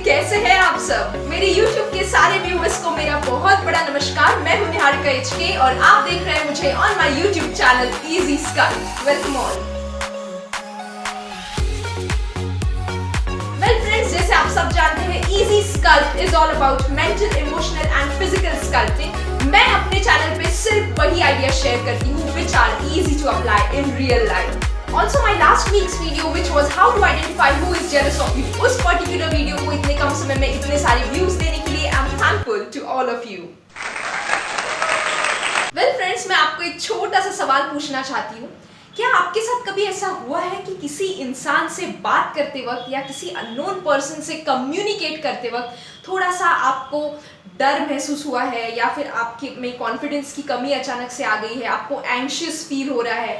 कैसे हैं आप सब? मेरे YouTube के सारे व्यूअर्स को मेरा बहुत बड़ा नमस्कार। मैं हूं निहारिका HK और आप देख रहे हैं मुझे on my YouTube channel easy scalp. Welcome all. Well friends, जैसे आप सब जानते हैं, easy scalp is all about mental, emotional and physical sculpting. मैं अपने चैनल पे सिर्फ वही आइडिया शेयर करती हूँ which are easy to apply in real life. Also, my last week's video, which was how to identify who is jealous of you, उस particular video को इतने कम समय में इतने सारे views देने के लिए I'm thankful to all of you. Well friends, मैं आपको एक छोटा सा सवाल पूछना चाहती हूँ। क्या आपके साथ कभी ऐसा हुआ है कि किसी इंसान से बात करते वक्त या किसी अननोन पर्सन से कम्युनिकेट करते वक्त थोड़ा सा आपको डर महसूस हुआ है, या फिर आपके में कॉन्फिडेंस की कमी अचानक से आ गई है, आपको एंग्शियस फील हो रहा है?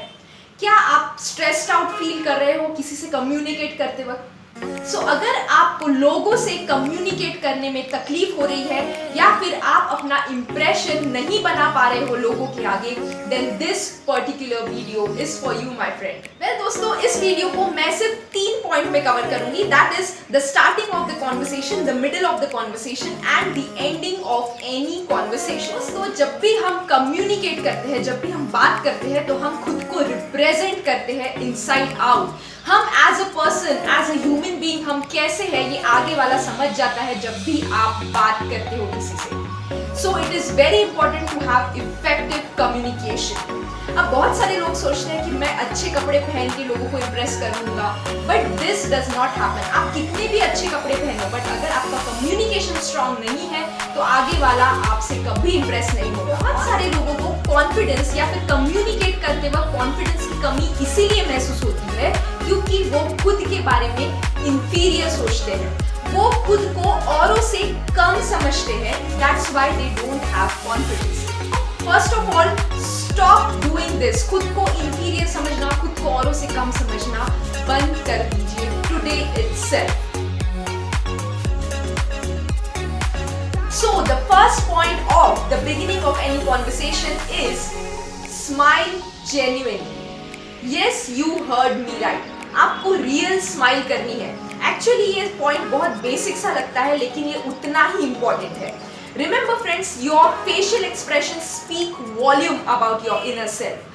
क्या आप स्ट्रेस्ड आउट फील कर रहे हो किसी से कम्युनिकेट करते वक्त? अगर आपको लोगों से कम्युनिकेट करने में तकलीफ हो रही है या फिर आप अपना इंप्रेशन नहीं बना पा रहे हो लोगों के आगे, then this particular video is for you my friend. Well दोस्तों, इस वीडियो को मैं सिर्फ 3 पॉइंट में कवर करूंगी. That is the starting of the conversation, the middle of the conversation and the ending of any conversation. तो जब भी हम कम्युनिकेट करते हैं, जब भी हम बात करते हैं, तो हम खुद को रिप्रेजेंट करते हैं इनसाइड आउट. हम as a person, as a human being हम कैसे हैं ये आगे वाला समझ जाता है जब भी आप बात करते हो किसी से. So it is very important to have effective communication. अब बहुत सारे लोग सोचते हैं कि मैं अच्छे कपड़े पहन के लोगों को इम्प्रेस कर लूंगा, but this does not happen. आप कितने भी अच्छे कपड़े पहनो, बट अगर आपका कम्युनिकेशन स्ट्रांग नहीं है तो आगे वाला आपसे कभी इम्प्रेस नहीं होगा. बहुत सारे लोगों को कॉन्फिडेंस या फिर कम्युनिकेट करते वक्त कॉन्फिडेंस की कमी इसीलिए महसूस होती है क्योंकि वो खुद के बारे में इंफीरियर सोचते हैं, वो खुद को औरों से कम समझते हैं. That's why they don't have confidence. First of all, stop doing this. खुद को इंफीरियर समझना, खुद को औरों से कम समझना बंद कर दीजिए today itself. So the first point of the beginning of any conversation is smile genuinely. Yes, you heard me right. आपको रियल स्माइल करनी है. एक्चुअली ये पॉइंट बहुत बेसिक सा लगता है, लेकिन ये उतना ही इंपॉर्टेंट है. Remember friends, your facial expressions speak volume about your inner self.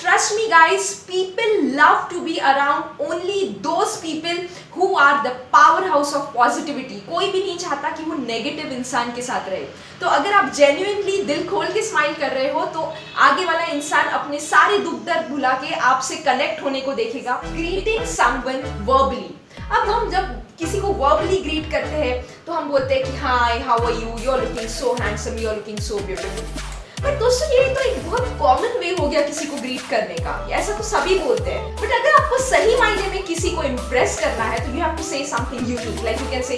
Trust me guys, people love to be around only those people who are the powerhouse of positivity. कोई भी नहीं चाहता कि वो नेगेटिव इंसान के साथ रहे. तो अगर आप जेन्युइनली दिल खोल के स्माइल कर रहे हो तो आगे वाला इंसान अपने सारे दुख दर्द भुला के आपसे कनेक्ट होने को देखेगा. Greeting someone verbally. अब हम जब किसी को वर्बली ग्रीट करते हैं तो हम बोलते हैं कि hi, how are you, you are looking so handsome, you are looking so beautiful. But दोस्तों, ये तो एक बहुत कॉमन वे हो गया किसी को ग्रीट करने का. ऐसा तो सभी बोलते हैं. बट अगर आपको सही मायने में किसी को इम्प्रेस करना है तो you have to say something unique. Like you can say,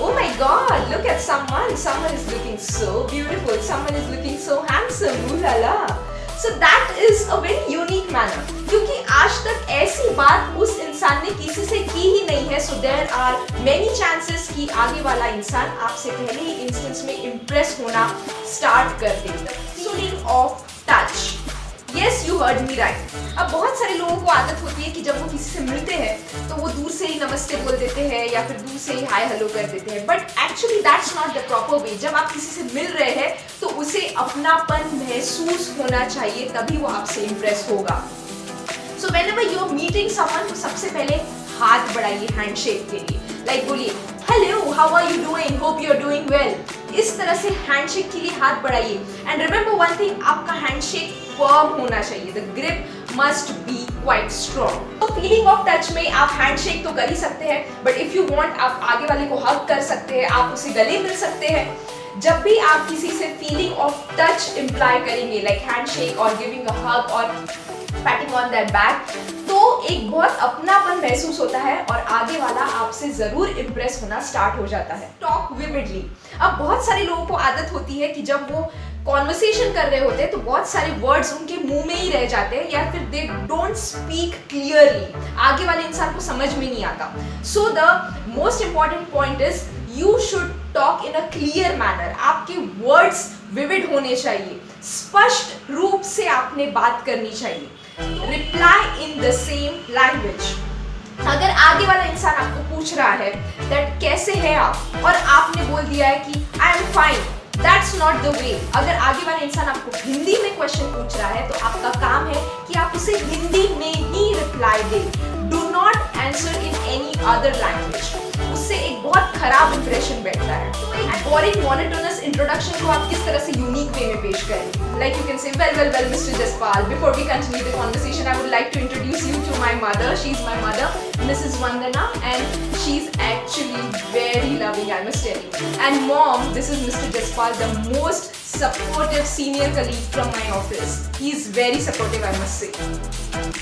oh my god, look at someone, someone is looking so beautiful, someone is looking so handsome, ooh la la. So that is a very unique manner. क्योंकि आज तक ऐसी बात उस इंसान ने किसी से की ही नहीं है. So there are many chances कि आगे वाला इंसान आपसे पहले ही इंस्टेंस में इम्प्रेस होना स्टार्ट कर दे. Feeling of touch. Yes, you heard me right. अब बहुत सारे लोगों को आदत होती है कि जब वो किसी से मिलते हैं तो वो दूर से ही नमस्ते बोल देते हैं या फिर दूर से ही हाय हेलो कर देते हैं. But actually that's not the proper वे. जब आप किसी से मिल रहे हैं तो उसे अपनापन महसूस होना चाहिए, तभी वो आपसे इम्प्रेस होगा. सो whenever you are meeting someone, तो सबसे पहले हाथ बढ़ाइए हैंडशेक के लिए. लाइक बोलिए, hello, how are you doing, hope you are doing well. इस तरह से हैंडशेक के लिए हाथ बढ़ाइए. एंड रिमेंबर वन थिंग, आपका हैंडशेक फर्म होना चाहिए. The grip must be quite strong. तो फीलिंग ऑफ टच में आप हैंडशेक तो कर ही सकते हैं, बट इफ यू वांट आप आगे वाले को हग कर सकते हैं, आप उसे गले मिल सकते हैं. जब भी आप किसी से फीलिंग ऑफ टच इंप्लाई करेंगे, लाइक हैंडशेक और गिविंग अ हग और पैटिंग ऑन दैट बैक, तो एक बहुत अपनापन महसूस होता है और आगे वाला आपसे जरूर इम्प्रेस होना स्टार्ट हो जाता है. Talk vividly. अब बहुत सारे लोगों को आदत होती है कि जब वो कॉन्वर्सेशन कर रहे होते हैं तो बहुत सारे वर्ड्स उनके मुंह में ही रह जाते हैं या फिर दे डोंट स्पीक क्लियरली. आगे वाले इंसान को समझ में नहीं आता. So the most important point is you should talk in a clear manner. आपके वर्ड्स विविड होने चाहिए, स्पष्ट रूप से आपने बात करनी चाहिए. Reply in the same language. अगर आगे वाला इंसान आपको पूछ रहा है दैट कैसे है आप, और आपने बोल दिया है कि I am fine, that's not the way. अगर आगे वाला इंसान आपको हिंदी में क्वेश्चन पूछ रहा है तो आपका काम है कि आप उसे हिंदी में ही रिप्लाई दें। Do not answer in any other language, उससे एक बहुत खराब इंप्रेशन बैठता है। तो एक बोरिंग मोनोटोनस इंट्रोडक्शन को आप किस तरह से यूनिक वे में पेश करें। Like you can say well mister Jaspal, before we continue the conversation I would like to introduce you to my mother. She is my mother, Mrs. Vandana, and she's actually very loving, I must tell you. And mom, this is Mr. Jaspal, the most supportive senior colleague from my office. He is very supportive, I must say.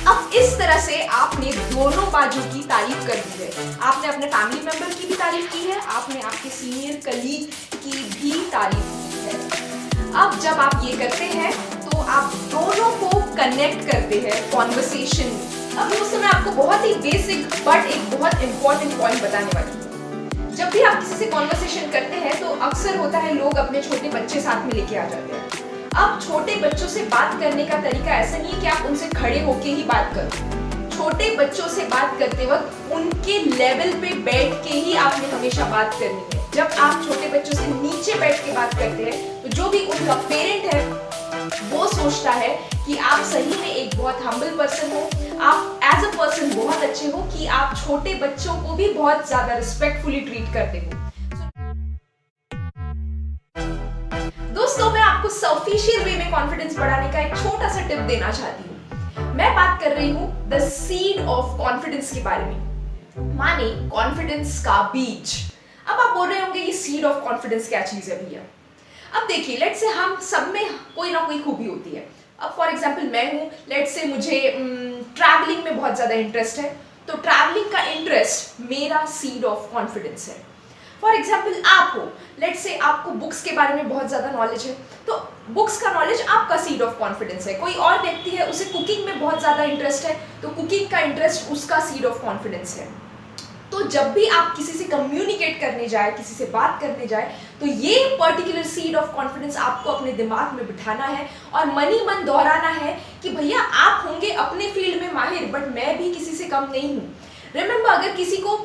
अब इस तरह से आपने दोनों बाजू की तारीफ कर दी है। आपने अपने फैमिली मेंबर की भी तारीफ की है, आपने आपके सीनियर कलीग की भी तारीफ की है। अब जब आप ये करते हैं तो आप दोनों को कनेक्ट करते हैं कॉन्वर्सेशन में। अब दोस्तों मैं आपको बहुत ही बेसिक बट एक बहुत इंपॉर्टेंट पॉइंट बताने वाली हूँ। जब भी आप किसी से कॉन्वर्सेशन करते हैं तो अक्सर होता है लोग अपने छोटे बच्चे साथ में लेके आ जाते हैं। अब छोटे बच्चों से बात करने का तरीका ऐसा नहीं है कि आप उनसे खड़े होके ही बात करो। छोटे बच्चों से बात करते वक्त उनके लेवल पे बैठ के ही आपने हमेशा बात करनी है। जब आप छोटे बच्चों से नीचे बैठ के बात करते हैं तो जो भी उनका पेरेंट है वो सोचता है कि आप सही में एक बहुत हम्बल पर्सन हो, आप एज अ पर्सन बहुत अच्छे हो कि आप छोटे बच्चों को भी बहुत ज्यादा रिस्पेक्टफुली ट्रीट करते हो। दोस्तों मैं आपको सफिशिएंट वे में कॉन्फिडेंस बढ़ाने का एक छोटा सा टिप देना चाहती हूँ। मैं बात कर रही हूँ द सीड ऑफ कॉन्फिडेंस के बारे में, माने कॉन्फिडेंस का बीज। अब आप बोल रहे होंगे ये सीड ऑफ कॉन्फिडेंस क्या चीज है भैया। अब देखिए, लेट्स से हम सब में कोई ना कोई खूबी होती है। अब फॉर एग्जांपल मैं हूँ, लेट्स से मुझे ट्रैवलिंग में बहुत ज़्यादा इंटरेस्ट है, तो ट्रैवलिंग का इंटरेस्ट मेरा सीड ऑफ कॉन्फिडेंस है। फॉर एग्जाम्पल आप हो, लेट्स से आपको बुक्स के बारे में बहुत ज़्यादा नॉलेज है, तो बुक्स का नॉलेज आपका सीड ऑफ कॉन्फिडेंस है। कोई और व्यक्ति है, उसे कुकिंग में बहुत ज़्यादा इंटरेस्ट है, तो कुकिंग का इंटरेस्ट उसका सीड ऑफ कॉन्फिडेंस है। तो जब भी आप किसी से कम्युनिकेट करने जाए, किसी से बात करने जाए, तो ये पर्टिकुलर सीड ऑफ कॉन्फिडेंस आपको अपने दिमाग में बिठाना है और मन ही मन दोहराना है कि भैया आप होंगे अपने फील्ड में माहिर, बट मैं भी किसी से कम नहीं हूँ। रिमेंबर, अगर किसी को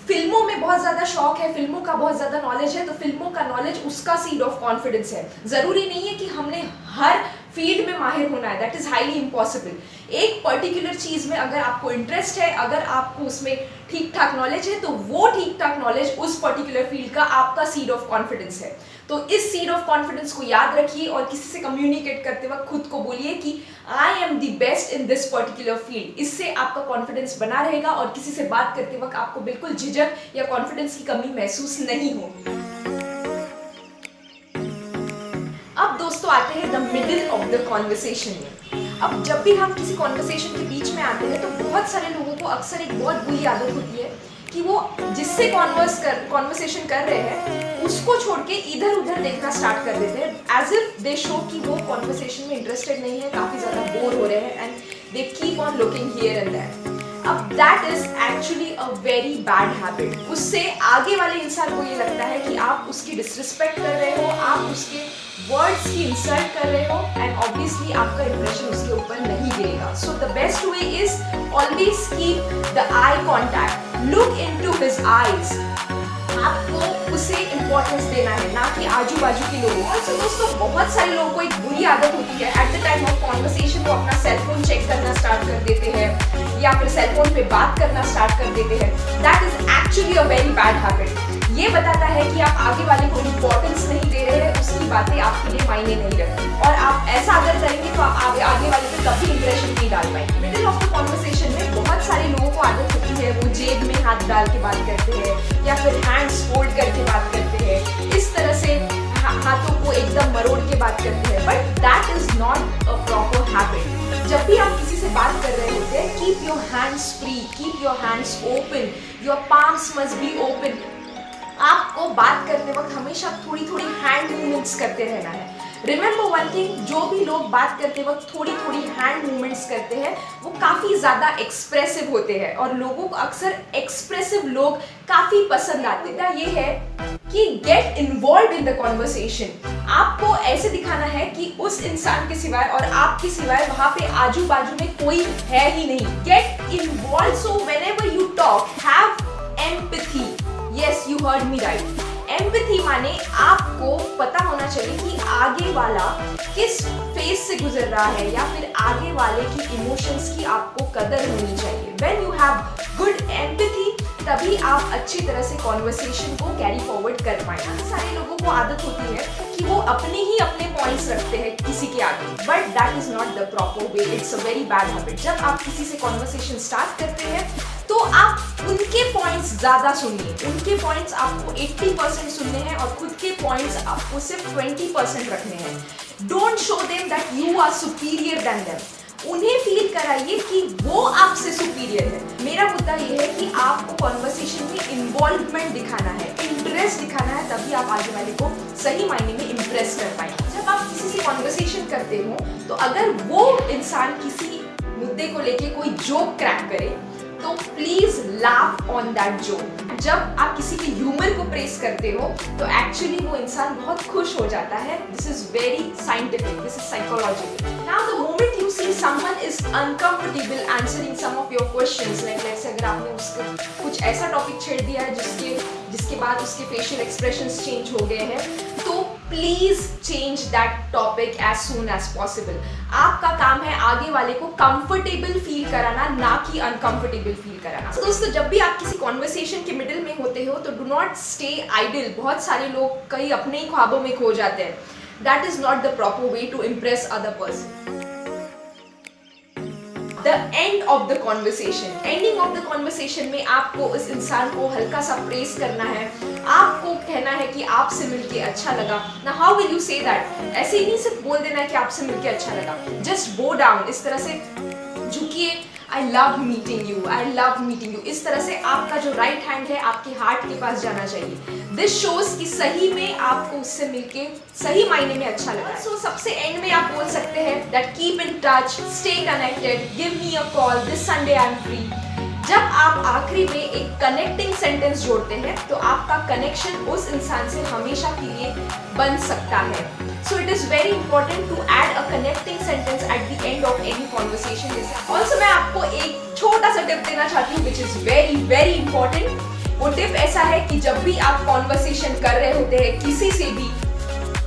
फिल्मों में बहुत ज़्यादा शौक है, फिल्मों का बहुत ज़्यादा नॉलेज है, तो फिल्मों का नॉलेज उसका सीड ऑफ कॉन्फिडेंस है। ज़रूरी नहीं है कि हमने हर फील्ड में माहिर होना है, दैट इज़ हाईली इम्पॉसिबल। एक पर्टिकुलर चीज़ में अगर आपको इंटरेस्ट है, अगर आपको उसमें ठीक ठाक नॉलेज है, तो वो ठीक ठाक नॉलेज उस पर्टिकुलर फील्ड का आपका सीड ऑफ कॉन्फिडेंस है। तो इस सीड ऑफ कॉन्फिडेंस को याद रखिए और किसी से कम्युनिकेट करते वक्त खुद को बोलिए कि I am the best in this particular field. इससे आपका कॉन्फिडेंस बना रहेगा और किसी से बात करते वक्त आपको बिल्कुल झिझक या कॉन्फिडेंस की कमी महसूस नहीं होगी। अब दोस्तों आते हैं the middle of the conversation में। अब जब भी हम किसी कॉन्वर्सेशन के बीच में आते हैं तो बहुत सारे लोगों को अक्सर एक बहुत बुरी आदत होती है कि वो जिससे कॉन्वर्सेशन कर रहे हैं उसको छोड़ के इधर उधर देखना स्टार्ट कर देते हैं, एज इफ दे शो कि वो कॉन्वर्सेशन में इंटरेस्टेड नहीं है, काफ़ी ज़्यादा बोर हो रहे हैं, and they keep on looking here and there. अब that is actually a very bad habit. उससे आगे वाले इंसान को ये लगता है कि आप उसकी डिसरिस्पेक्ट कर रहे हो, आप उसके वर्ड्स की इंसल्ट कर रहे हो, एंड ऑब्वियसली आपका इंप्रेशन उसके ऊपर नहीं गिरेगा। So the best way is always keep the eye contact, look into his eyes. आपको उसे इंपॉर्टेंस देना है, ना कि आजू बाजू के लोगों को। तो दोस्तों बहुत सारे लोगों को एक बुरी आदत होती है, at the time of conversation वो अपना सेलफोन चेक करना स्टार्ट कर देते हैं या फिर सेलफोन पे बात करना स्टार्ट कर देते हैं। That is actually a very bad habit. ये बताता है कि आप आगे वाले को इंपॉर्टेंस नहीं दे रहे हैं, उसकी बातें आपके लिए मायने नहीं रखती, और आप ऐसा अगर करेंगे तो आप आगे वाले पे कभी इंप्रेशन नहीं डाल पाएंगे। मिडिल ऑफ द कॉन्वर्सेशन में बहुत सारे लोगों को आदत होती है वो जेब में हाथ डाल के बात करते हैं या फिर हैंड्स फोल्ड करके बात करते हैं, इस तरह से हाथों को एकदम मरोड़ के बात करते हैं, but that is not a proper habit. जब भी आप किसी से बात कर रहे होते हैं, keep your hands free, keep your hands open, your palms must be open. आपको बात करते वक्त हमेशा थोड़ी थोड़ी हैंड मूवमेंट्स करते रहना है। रिमेंबर वन थिंग, जो भी लोग बात करते वक्त थोड़ी थोड़ी हैंड मूवमेंट्स करते हैं वो काफ़ी ज़्यादा एक्सप्रेसिव होते हैं और लोगों को अक्सर एक्सप्रेसिव लोग काफ़ी पसंद आते हैं। ये है कि get involve in the conversation. आपको ऐसे दिखाना है कि उस इंसान के सिवाय और आपके सिवाय वहां पे आजू बाजू में कोई है ही नहीं। Get involve, so whenever you talk have empathy. Yes, you heard me right. Empathy माने आपको पता होना चाहिए कि आगे वाला किस फेज से गुजर रहा है या फिर आगे वाले की इमोशंस की आपको कदर होनी चाहिए। When you have good empathy तभी आप अच्छी तरह से कॉन्वर्सेशन को कैरी फॉरवर्ड कर पाएंगे। सारे लोगों को आदत होती है कि वो अपने पॉइंट्स रखते हैं किसी के आगे, but that is not the proper way. It's a very bad habit. जब आप किसी से कॉन्वर्सेशन स्टार्ट करते हैं तो आप उनके पॉइंट्स ज्यादा सुनिए। उनके पॉइंट्स आपको 80% सुनने हैं और खुद के पॉइंट्स आपको सिर्फ 20% रखने हैं। Don't show them that you are superior than them. उन्हें फील कराइए कि वो आपसे सुपीरियर है। मेरा मुद्दा ये है कि आपको कॉन्वर्सेशन में इन्वॉल्वमेंट दिखाना है, इंटरेस्ट दिखाना है, तभी आप आगे वाले को सही मायने में इम्प्रेस कर पाएंगे। जब आप किसी से कॉन्वर्सेशन करते हो तो अगर वो इंसान किसी मुद्दे को लेके कोई जोक क्रैक करे तो please laugh on that joke. जब आप किसी के ह्यूमर को प्रेस करते हो तो एक्चुअली वो इंसान बहुत खुश हो जाता है। This is very scientific, this is psychological. Now the moment you see someone is uncomfortable answering some of your questions, like let's say अगर आपने उसको कुछ ऐसा टॉपिक छेड़ दिया है जिसके बाद उसके फेशियल एक्सप्रेशंस चेंज हो गए हैं, तो please change that topic as soon as possible. आपका काम है आगे वाले को कंफर्टेबल फील कराना, ना कि अनकंफर्टेबल फील कराना। तो दोस्तों, जब भी आप किसी कॉन्वर्सेशन के मिडिल में होते हो तो डू नॉट स्टे आइडल। बहुत सारे लोग कई अपने ही ख्वाबों में खो जाते हैं। That is not the proper way to impress other person. The end of the conversation, ending of the conversation में आपको उस इंसान को हल्का सा प्रेस करना है। आपको कहना है कि आपसे मिलके अच्छा लगा। Now how will you say that? ऐसे ही नहीं सिर्फ बोल देना है कि आपसे मिलके अच्छा लगा। Just bow down, इस तरह से झुकिए। I love meeting you, I love meeting you। इस तरह से आपका जो राइट हैंड है आपके हार्ट के पास जाना चाहिए। दिस शोज कि सही में आपको उससे मिलके सही मायने में अच्छा लगा। सो सबसे एंड में आप बोल सकते हैं that keep in touch, stay connected, give me a call, this Sunday I am free. जब आप आखिरी में एक कनेक्टिंग सेंटेंस जोड़ते हैं तो आपका कनेक्शन उस इंसान से हमेशा के लिए बन सकता है। So it is very important to add a connecting sentence at the end of any conversation. Also मैं आपको एक छोटा सा टिप देना चाहती हूँ which is very very important. वो टिप ऐसा है कि जब भी आप कॉन्वर्सेशन कर रहे होते हैं किसी से भी,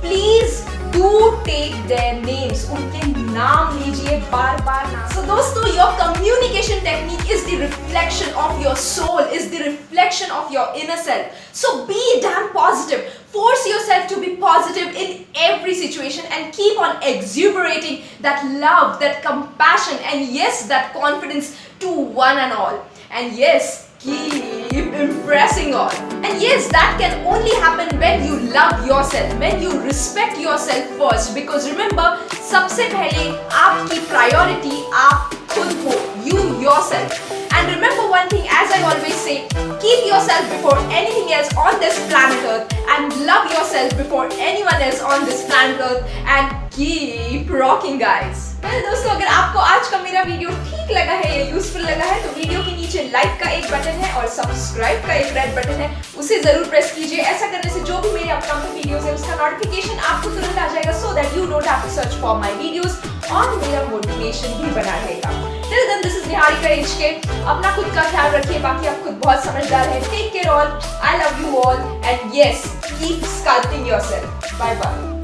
please do take their names. उनके नाम लीजिए बार बार नाम। So दोस्तों, your communication technique is the reflection of your soul, is the reflection of your inner self. So be damn positive. Force yourself to be positive in every situation and keep on exuberating that love, that compassion, and yes, that confidence to one and all. And yes, keep impressing all. And yes, that can only happen when you love yourself, when you respect yourself first. Because remember, सबसे पहले आपकी priority आप खुद हो, you yourself. And remember one thing, as I always say, keep yourself before anything else on this planet Earth, and love yourself before anyone else on this planet Earth, and keep rocking, guys. well, दोस्तों, अगर आपको आज का मेरा video ठीक लगा है या यूजफुल लगा है तो वीडियो के नीचे लाइक का एक बटन है और सब्सक्राइब का एक रेड बटन है, उसे जरूर प्रेस कीजिए। ऐसा करने से जो भी मेरे अपकमिंग वीडियोस है उसका नोटिफिकेशन आपको तुरंत आ जाएगा, so that you don't have to search for my videos, और मेरा मोटिवेशन भी बना रहेगा। Till then, this is Niharika HK. अपना खुद का ख्याल रखिए, बाकी आप खुद बहुत समझदार हैं। Take care all. I love you all. And yes, keep sculpting yourself. Bye bye.